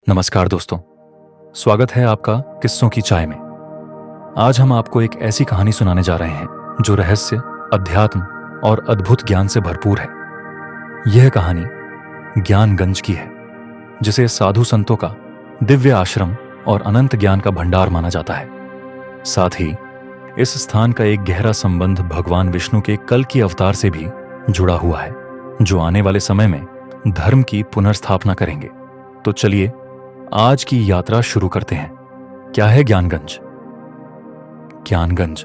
नमस्कार दोस्तों, स्वागत है आपका किस्सों की चाय में। आज हम आपको एक ऐसी कहानी सुनाने जा रहे हैं जो रहस्य, अध्यात्म और अद्भुत ज्ञान से भरपूर है। यह कहानी ज्ञानगंज की है, जिसे साधु संतों का दिव्य आश्रम और अनंत ज्ञान का भंडार माना जाता है। साथ ही इस स्थान का एक गहरा संबंध भगवान विष्णु के कल की अवतार से भी जुड़ा हुआ है, जो आने वाले समय में धर्म की पुनर्स्थापना करेंगे। तो चलिए आज की यात्रा शुरू करते हैं। क्या है ज्ञानगंज? ज्ञानगंज,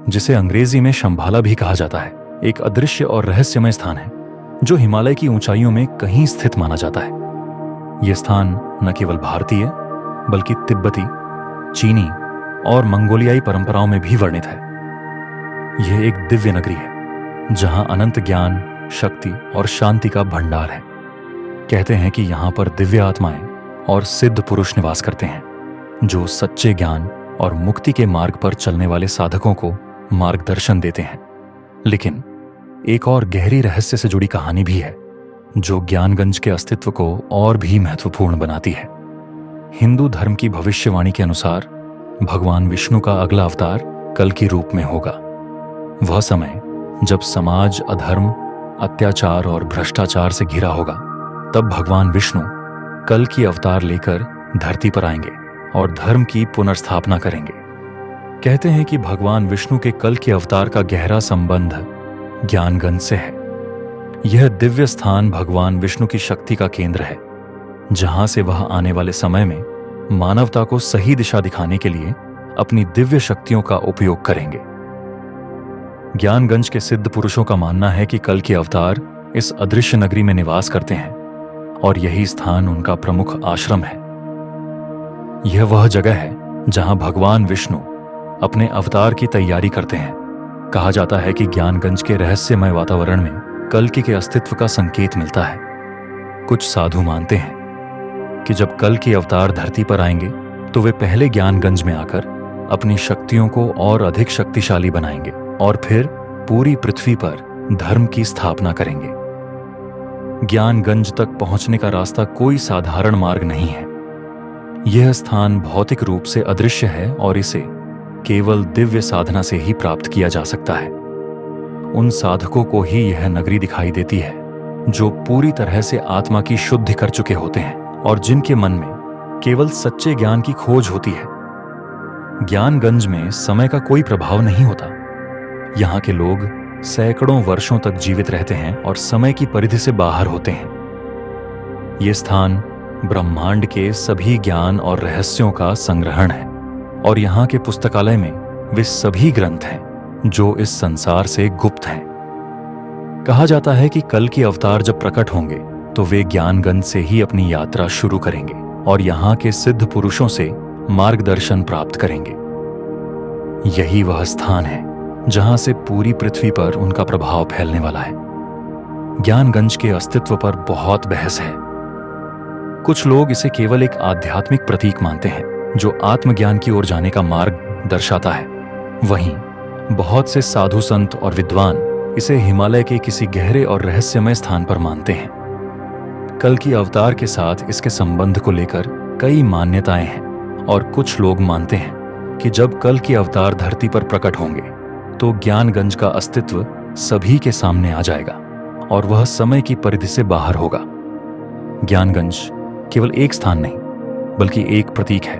जिसे अंग्रेजी में शंभाला भी कहा जाता है, एक अदृश्य और रहस्यमय स्थान है जो हिमालय की ऊंचाइयों में कहीं स्थित माना जाता है। यह स्थान न केवल भारतीय बल्कि तिब्बती, चीनी और मंगोलियाई परंपराओं में भी वर्णित है। यह एक दिव्य नगरी है जहां अनंत ज्ञान, शक्ति और शांति का भंडार है। कहते हैं कि यहां पर दिव्य आत्माएं और सिद्ध पुरुष निवास करते हैं, जो सच्चे ज्ञान और मुक्ति के मार्ग पर चलने वाले साधकों को मार्गदर्शन देते हैं। लेकिन एक और गहरी रहस्य से जुड़ी कहानी भी है, जो ज्ञानगंज के अस्तित्व को और भी महत्वपूर्ण बनाती है। हिंदू धर्म की भविष्यवाणी के अनुसार भगवान विष्णु का अगला अवतार कल की रूप में होगा। वह समय जब समाज अधर्म, अत्याचार और भ्रष्टाचार से घिरा होगा, तब भगवान विष्णु कल की अवतार लेकर धरती पर आएंगे और धर्म की पुनर्स्थापना करेंगे। कहते हैं कि भगवान विष्णु के कल के अवतार का गहरा संबंध ज्ञानगंज से है। यह दिव्य स्थान भगवान विष्णु की शक्ति का केंद्र है, जहां से वह आने वाले समय में मानवता को सही दिशा दिखाने के लिए अपनी दिव्य शक्तियों का उपयोग करेंगे। ज्ञानगंज के सिद्ध पुरुषों का मानना है कि कल के अवतार इस अदृश्य नगरी में निवास करते हैं और यही स्थान उनका प्रमुख आश्रम है। यह वह जगह है जहां भगवान विष्णु अपने अवतार की तैयारी करते हैं। कहा जाता है कि ज्ञानगंज के रहस्यमय वातावरण में कल्कि के अस्तित्व का संकेत मिलता है। कुछ साधु मानते हैं कि जब कल के अवतार धरती पर आएंगे तो वे पहले ज्ञानगंज में आकर अपनी शक्तियों को और अधिक शक्तिशाली बनाएंगे और फिर पूरी पृथ्वी पर धर्म की स्थापना करेंगे। ज्ञानगंज तक पहुंचने का रास्ता कोई साधारण मार्ग नहीं है। यह स्थान भौतिक रूप से अदृश्य है और इसे केवल दिव्य साधना से ही प्राप्त किया जा सकता है। उन साधकों को ही यह नगरी दिखाई देती है जो पूरी तरह से आत्मा की शुद्धि कर चुके होते हैं और जिनके मन में केवल सच्चे ज्ञान की खोज होती है। ज्ञानगंज में समय का कोई प्रभाव नहीं होता। यहाँ के लोग सैकड़ों वर्षों तक जीवित रहते हैं और समय की परिधि से बाहर होते हैं। ये स्थान ब्रह्मांड के सभी ज्ञान और रहस्यों का संग्रहण है और यहाँ के पुस्तकालय में वे सभी ग्रंथ हैं जो इस संसार से गुप्त हैं। कहा जाता है कि कल के अवतार जब प्रकट होंगे तो वे ज्ञानगंज से ही अपनी यात्रा शुरू करेंगे और यहाँ के सिद्ध पुरुषों से मार्गदर्शन प्राप्त करेंगे। यही वह स्थान है जहां से पूरी पृथ्वी पर उनका प्रभाव फैलने वाला है। ज्ञानगंज के अस्तित्व पर बहुत बहस है। कुछ लोग इसे केवल एक आध्यात्मिक प्रतीक मानते हैं जो आत्मज्ञान की ओर जाने का मार्ग दर्शाता है। वहीं बहुत से साधु संत और विद्वान इसे हिमालय के किसी गहरे और रहस्यमय स्थान पर मानते हैं। कल की अवतार के साथ इसके संबंध को लेकर कई मान्यताएं हैं और कुछ लोग मानते हैं कि जब कल की अवतार धरती पर प्रकट होंगे तो ज्ञानगंज का अस्तित्व सभी के सामने आ जाएगा और वह समय की परिधि से बाहर होगा। ज्ञानगंज केवल एक स्थान नहीं बल्कि एक प्रतीक है।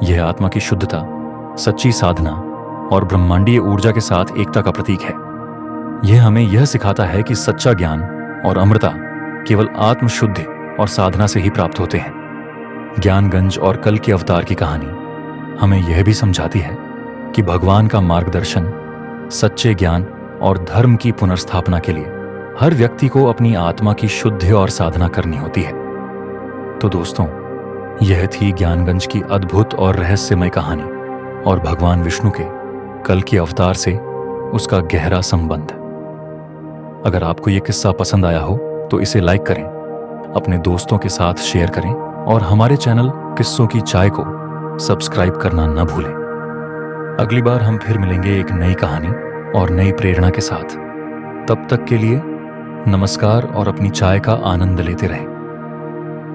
यह आत्मा की शुद्धता, सच्ची साधना और ब्रह्मांडीय ऊर्जा के साथ एकता का प्रतीक है। यह हमें यह सिखाता है कि सच्चा ज्ञान और अमृता केवल आत्मशुद्धि और साधना से ही प्राप्त होते हैं। ज्ञानगंज और कल के अवतार की कहानी हमें यह भी समझाती है कि भगवान का मार्गदर्शन, सच्चे ज्ञान और धर्म की पुनर्स्थापना के लिए हर व्यक्ति को अपनी आत्मा की शुद्धि और साधना करनी होती है। तो दोस्तों, यह थी ज्ञानगंज की अद्भुत और रहस्यमय कहानी और भगवान विष्णु के कल के अवतार से उसका गहरा संबंध। अगर आपको यह किस्सा पसंद आया हो तो इसे लाइक करें, अपने दोस्तों के साथ शेयर करें और हमारे चैनल किस्सों की चाय को सब्सक्राइब करना न भूलें। अगली बार हम फिर मिलेंगे एक नई कहानी और नई प्रेरणा के साथ। तब तक के लिए नमस्कार और अपनी चाय का आनंद लेते रहें।